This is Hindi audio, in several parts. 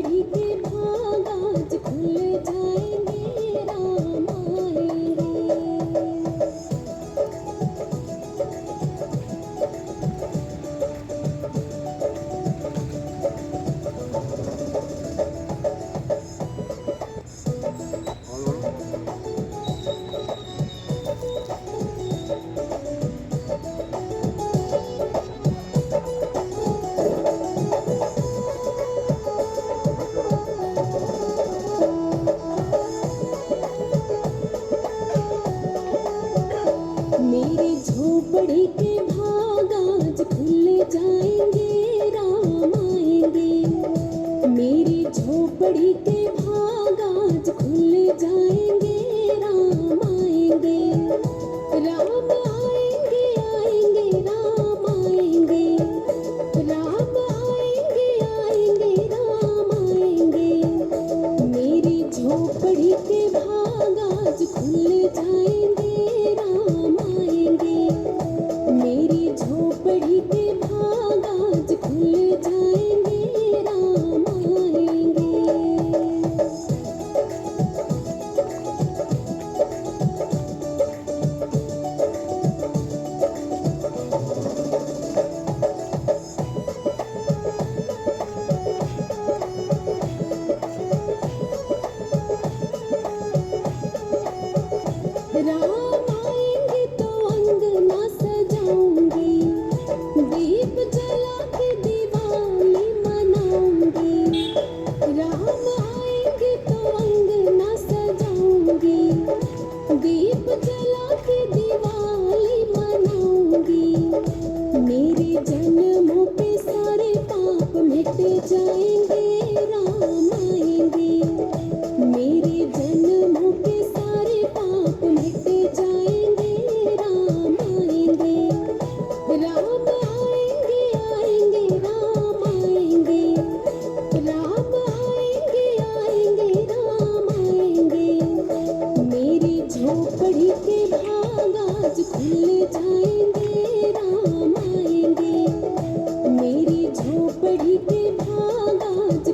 झोपड़ी के भाग आज खुल जाएंगे, राम आएंगे। मेरी झोपड़ी के भाग आज खुल जाएंगे, राम आएंगे। मेरी झोपड़ी के भाग आज खुल जाएंगे, राम आएंगे। राम आएंगे, आएंगे, राम आएंगे। राम आएंगे, आएंगे, राम आएंगे। मेरी झोपड़ी के भाग आज खुल जाएंगे, राम आएंगे। मेरी झोपड़ी के भाग आज खुल जाएंगे, राम आएंगे। राम आएंगे तो अंगना सजाऊंगी, दीप जला के दिवाली मनाऊंगी। राम आएंगे तो अंगना सजाऊंगी, दीप जला के दिवाली मनाऊंगी। मेरे जन्मों पे सारे पाप मिट जाएंगे, राम आएंगे। मेरे जन्मों पे सारे पाप मिट जाएंगे, राम आएंगे। राम आएंगे, आएंगे, राम आएंगे। राम आएंगे, आएंगे, राम आएंगे। मेरी झोपड़ी के भाग आज खुल जाएंगे, राम आएंगे। मेरी झोपड़ी के भाग आज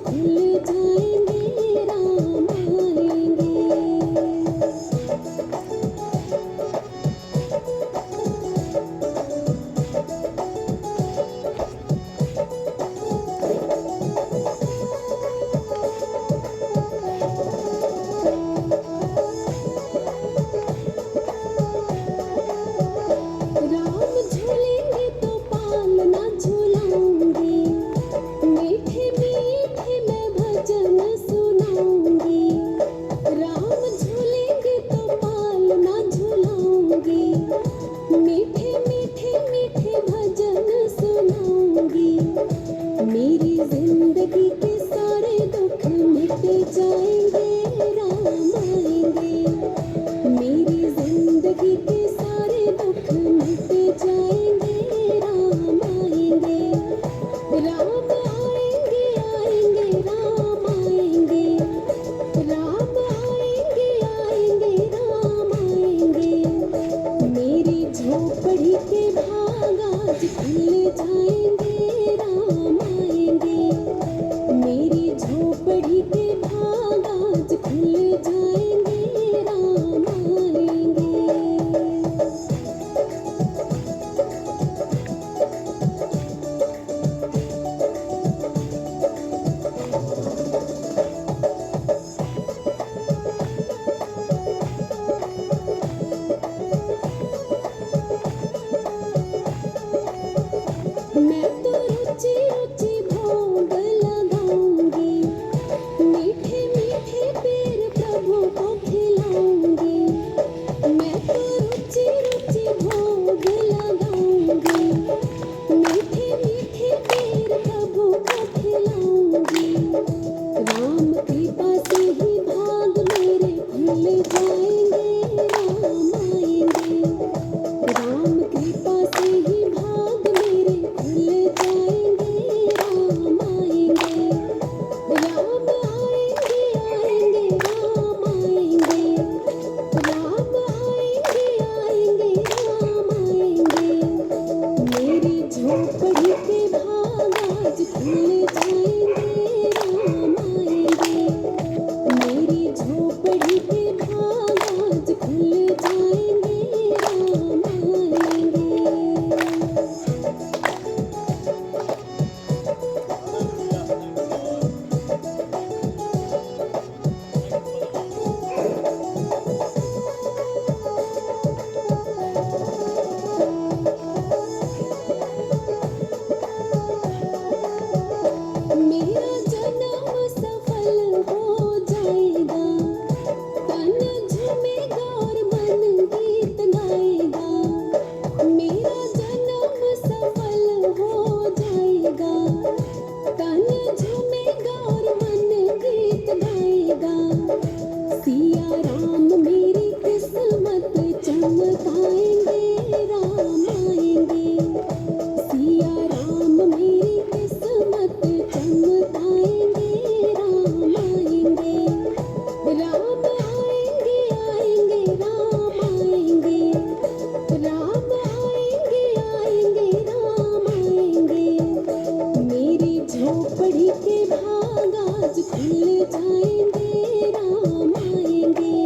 के भाग आज खुल जाएंगे, राम आएंगे।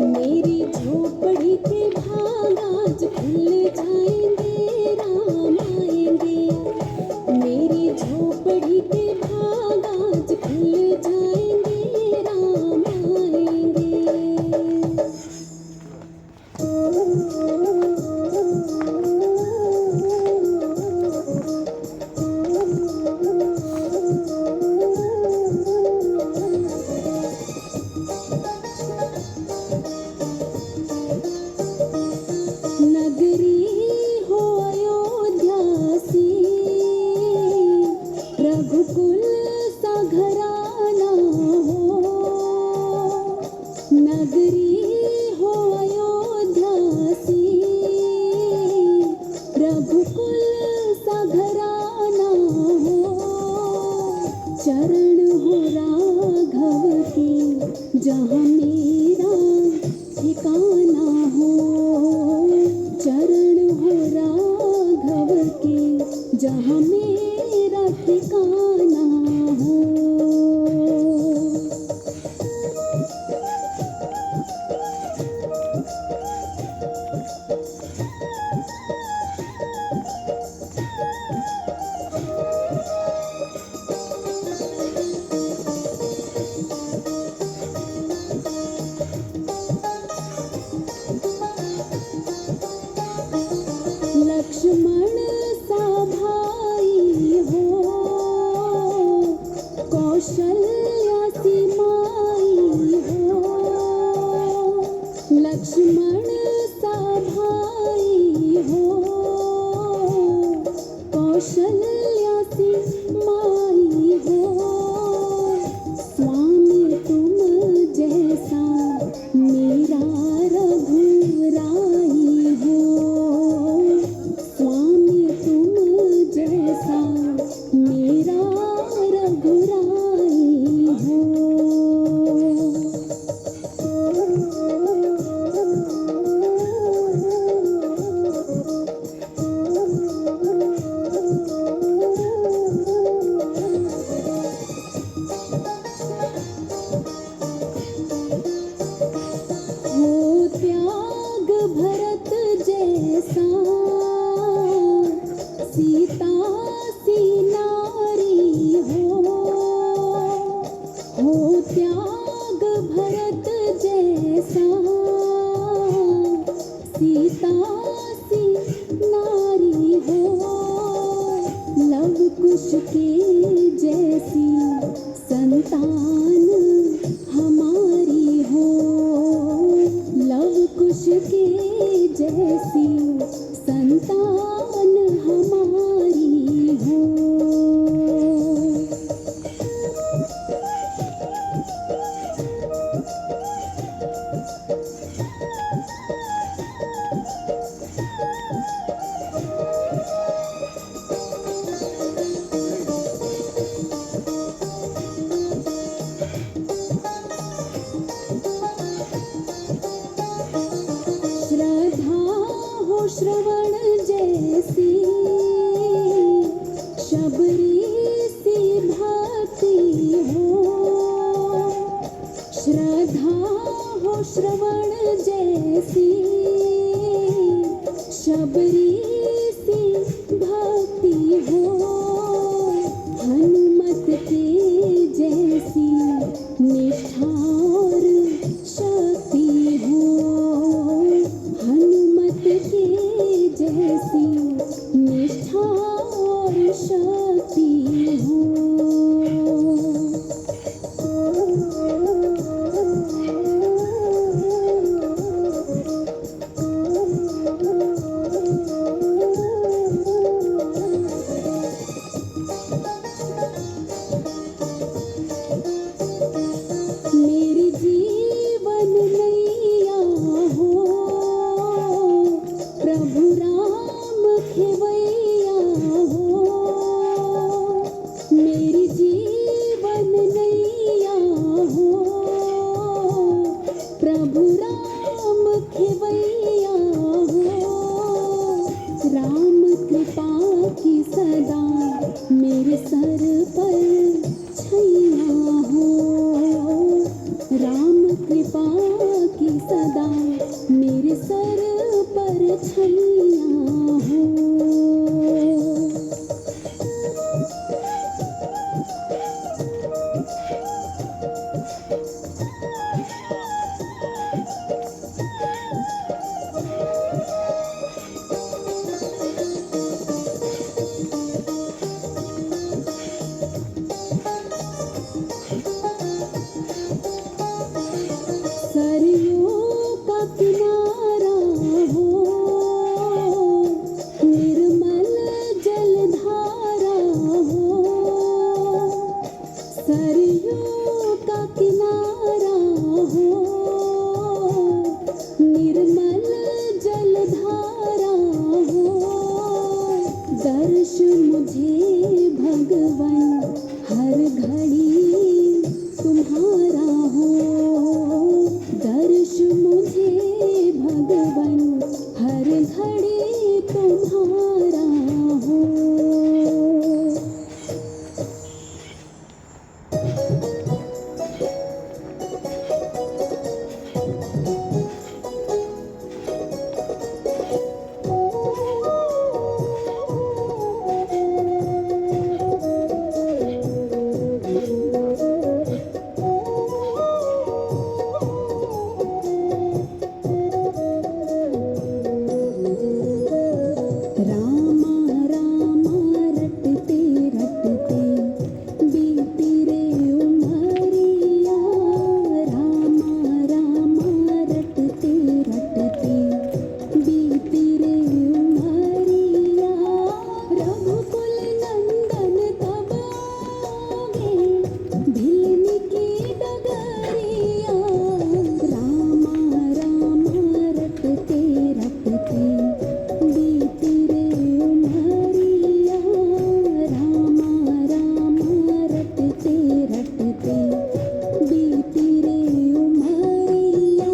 मेरी झोपड़ी के भाग आज खुल जाएंगे, राम आएंगे। मेरी झोपड़ी के भाग आज खुल जाएंगे, राम आएंगे। नगरी हो अयोध्या सी, रघुकुल सा घराना हो। नगरी हो अयोध्या सी, रघुकुल सा घराना हो। चरण हो राघव के जहाँ मेरा ठिकाना हो। चरण हो राघव के जहाँ मेरा ठिकाना हो। लक्ष्मण सा भाई हो, कौशल्या सी माई हो। लक्ष्मण सा भाई हो, कौशल्या सी माई हो। स्वामी तुम जैसा मेरा रघुराई हो। स्वामी तुम जैसा मेरा रघुराई हो। हो त्याग भरत जैसा, सीता सी नारी हो। हो त्याग भरत जैसा, सीता सी नारी हो। लव कुश के जैसी संतान हमारी हो। लव कुश के जैसी संतान हमारी हो। श्रद्धा हो श्रवण जैसी, शबरी सी भक्ति हो। श्रद्धा हो श्रवण जैसी, शबरी सी भक्ति हो। हनुमत के जैसी निष्ठा और शक्ति हो। हनुमत के जैसी निष्ठा और शक्ति हो। सदा मेरे सर पर छलियां हो। सरियों का किनारा हो, निर्मल जलधारा हो। सरियों का किनारा हो, निर्मल जलधारा हो। दर्श मुझे भगवन हर घड़ी तुम्हारा हो। दर्श मुझे भगवन हर घड़ी तुम्हारा हो। रामा रामा रटते रटते बीती रे उमरिया। रामा रामा रटते रटते बीती रे उमरिया। रघुकुल नंदन तब आओगे भिलनी की डगरिया। रामा रामा रटते रटते बीती रे उमरिया। रामा रामा रटते रटते बीती रे उमरिया।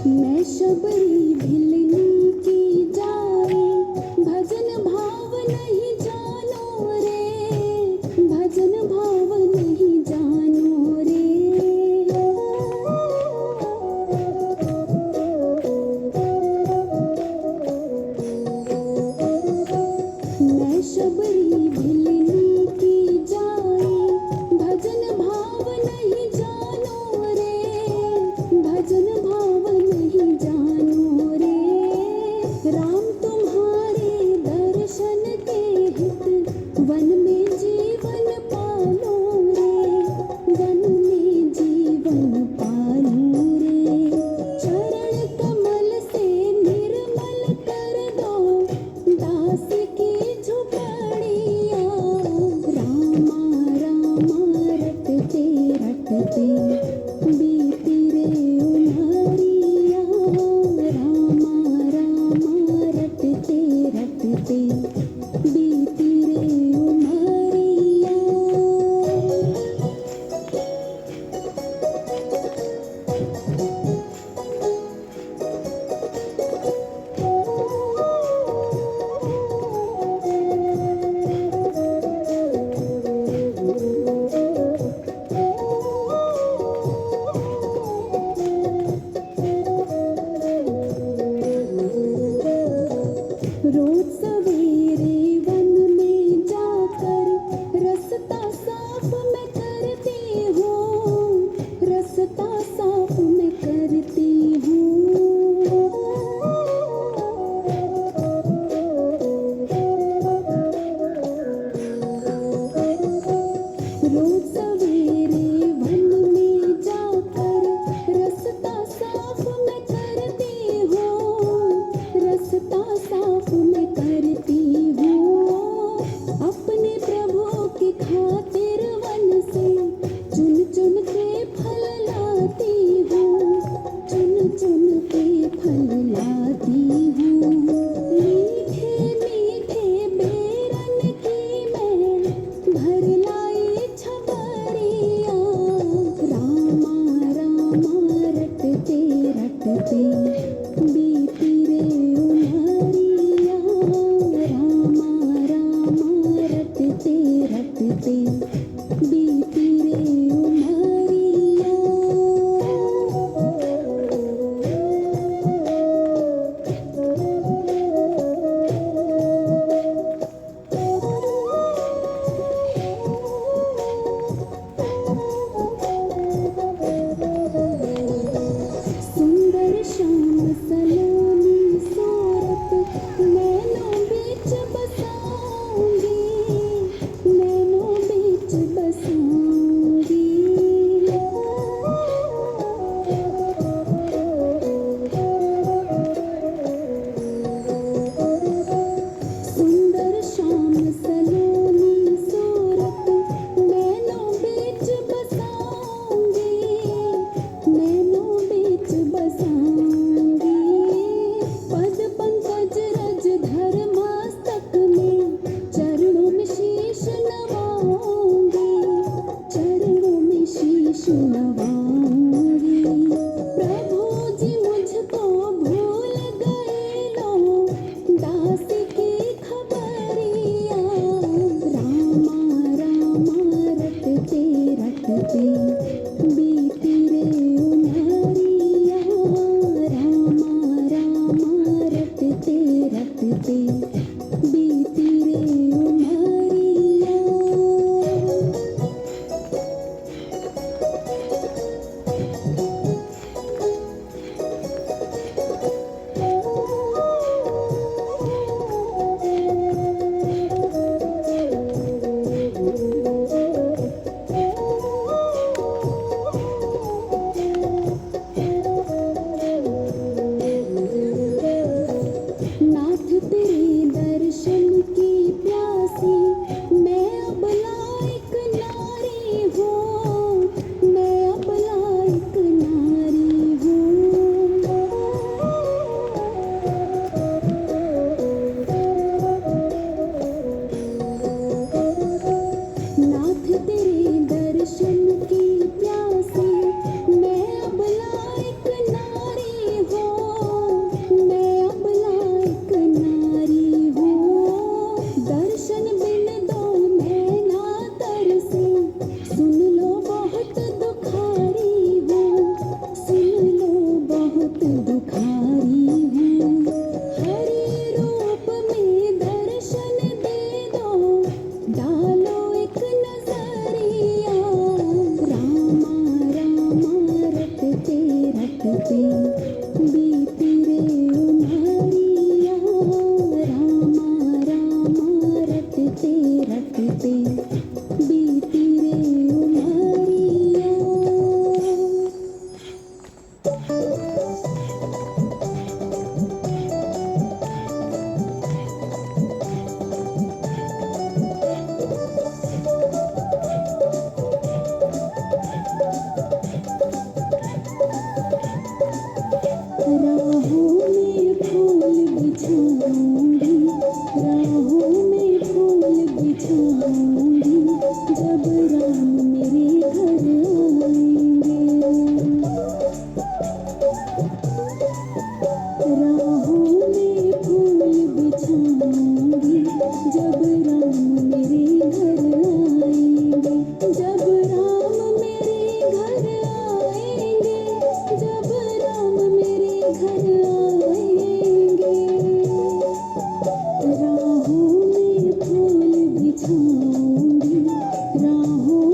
मैं शबरी भिलनी की जाए, भजन भाव नहीं जानो रे। भजन भाव नहीं जानो रे। मैं शबरी भिलनी की जाए, भजन भाव नहीं जानो रे। भजन भाव नहीं जानो रे। राम तुम्हारे दर्शन के हित वन में जीवन पालो रे। वन में जीवन पालो रे। चरण कमल से निर्मल कर दो दास की झुपड़िया। रामा रामा रटते रटते बीती रे उमरिया। रामा रामा रटते रटते बीती रे उमरिया। बीती रे उमरिया। सुंदर श्याम सलोनी सूरत नैनों बीच बसाऊंगी, नैनों बीच बसाऊंगी। सुंदर श्याम सलोनी सूरत नैनों बीच बसाऊंगी, नैनों बीच बसाऊंगी। पद पंकज रज धर मस्तक में, चरणों में शीश नवाऊंगी, चरणों में शीश नवाऊंगी। प्रभु जी मुझको भूल गए लो, दासी की खबरिया। रामा रामा रटते रटते बीती रे उमरिया। रामा रामा रटते रटते बीती रे उमरिया। नाथ तेरे दर्शन की प्यासी, मैं अब लायक नारी हूँ, मैं अब लायक नारी हूँ। नाथ तेरे दर्शन की प्यासी, मैं अब लायक नारी हूँ, मैं अब लायक नारी हूँ। दर्शन बिन दो मैं ना तरसी, सुन लो बहुत दुखारी हूँ, सुन लो बहुत दुखारी हूँ। हरि रूप में दर्शन दे दो, डालो एक नजरिया। रामा रामा रटते रटते बीती रे उमरिया। रामा रामा रटते रटते बीती रे उमरिया। राहों में फूल बिछाऊंगी, राहों में फूल बिछाऊंगी, जब राम मेरे घर आएंगे। राहों में फूल बिछाऊंगी, जब राम मेरे घर आएंगे। जब राम मेरे घर आएंगे, जब राम मेरे घर आएंगे। राहों में फूल बिछाऊंगी, राहों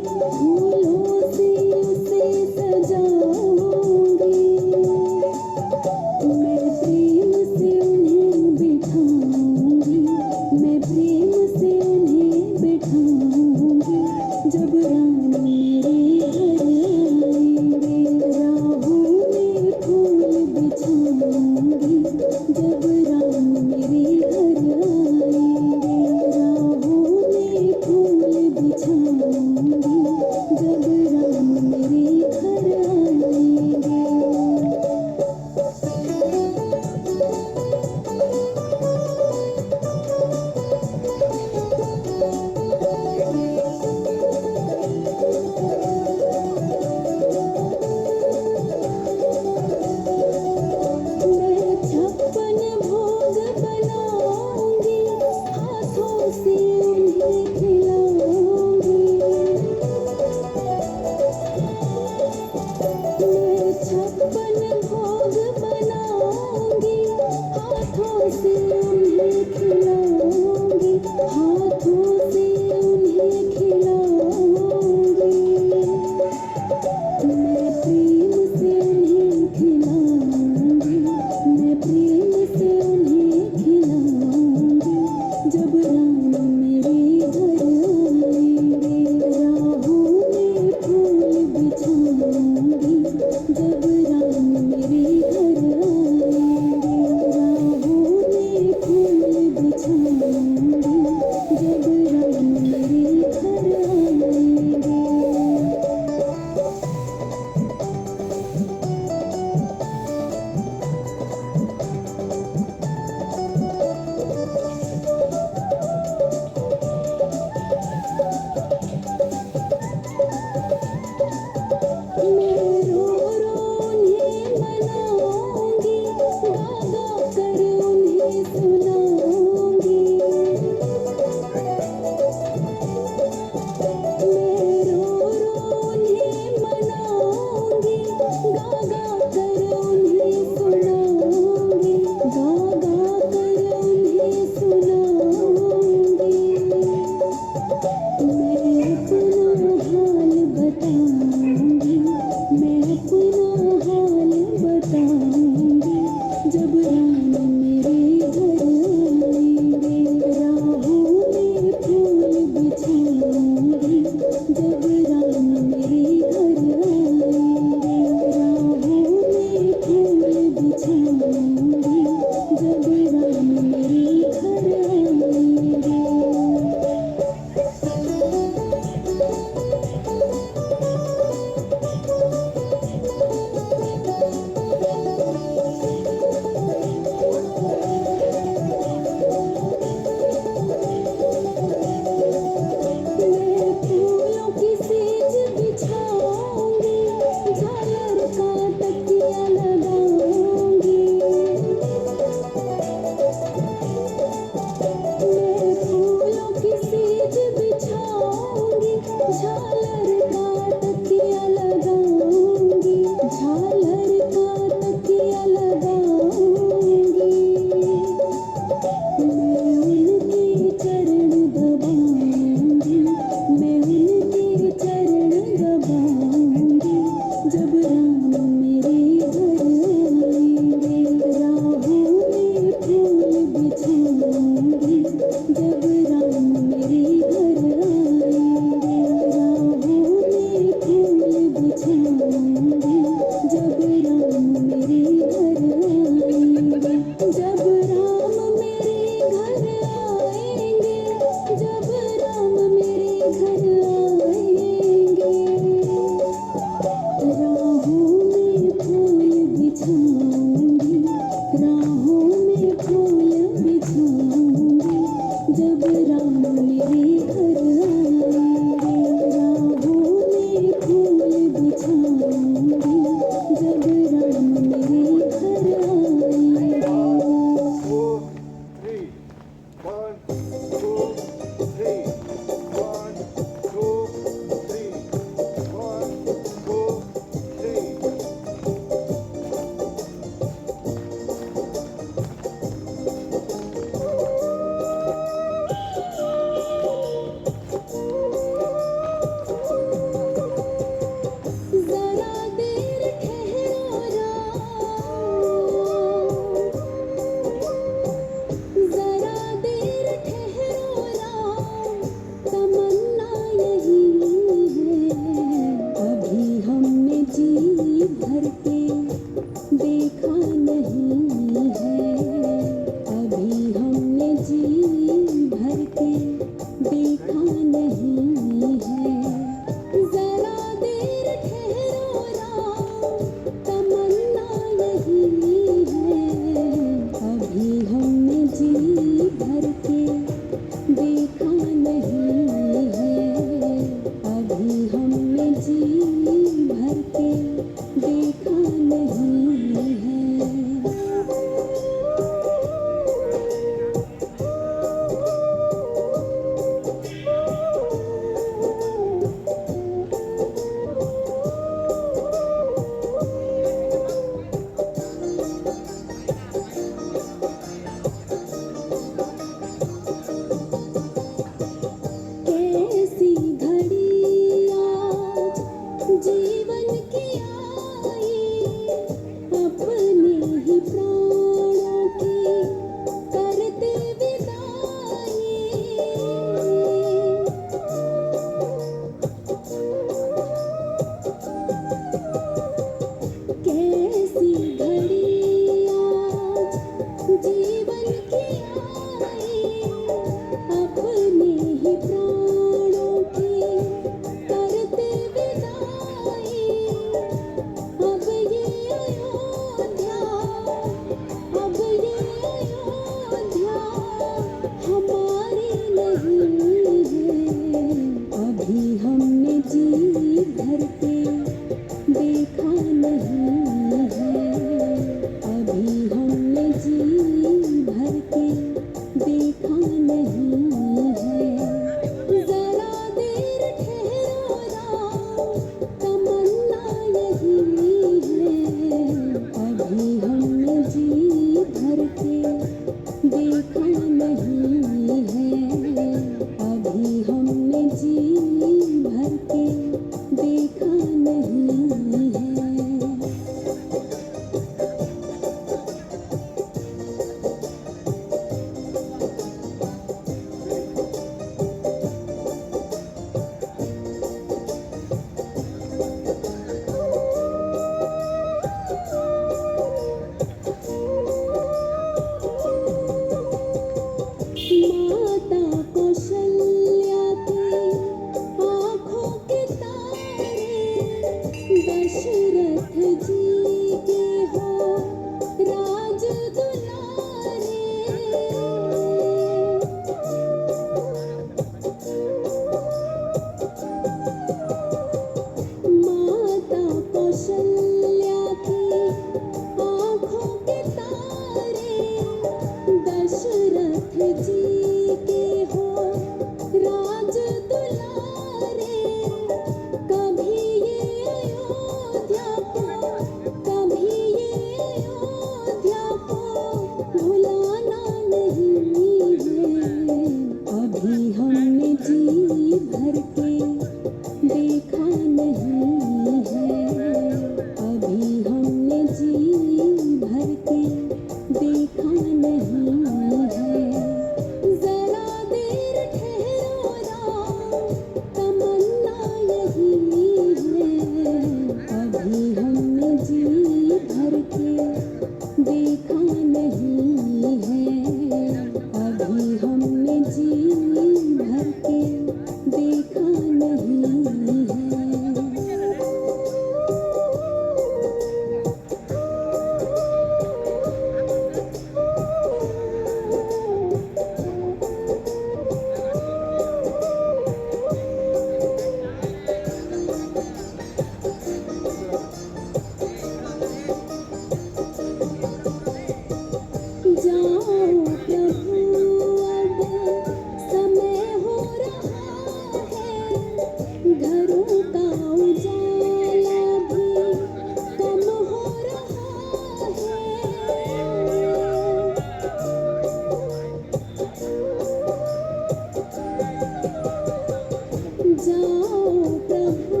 जाओ प्रभु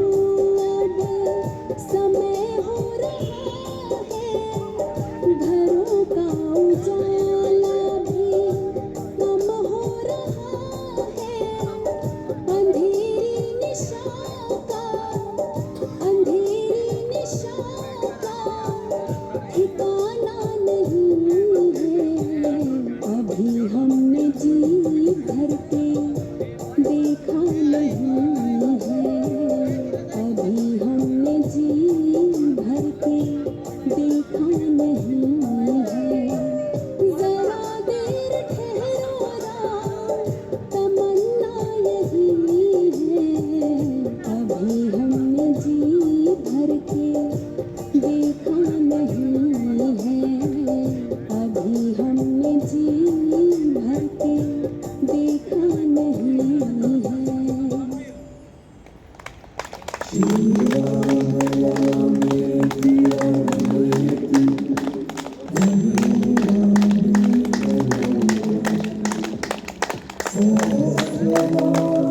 अब समय हो रहा है, घरों का उजाला भी कम हो रहा है, अंधेरी निशा का ठिकाना नहीं है। अभी हमने जी भर के देखा नहीं है, अभी हमने जी भर के देखा नहीं है। जरा देर ठहरो राम, तमन्ना यही है, अभी हमने जी भर के देखा नहीं है, अभी हमने जी भर के देखा नहीं है।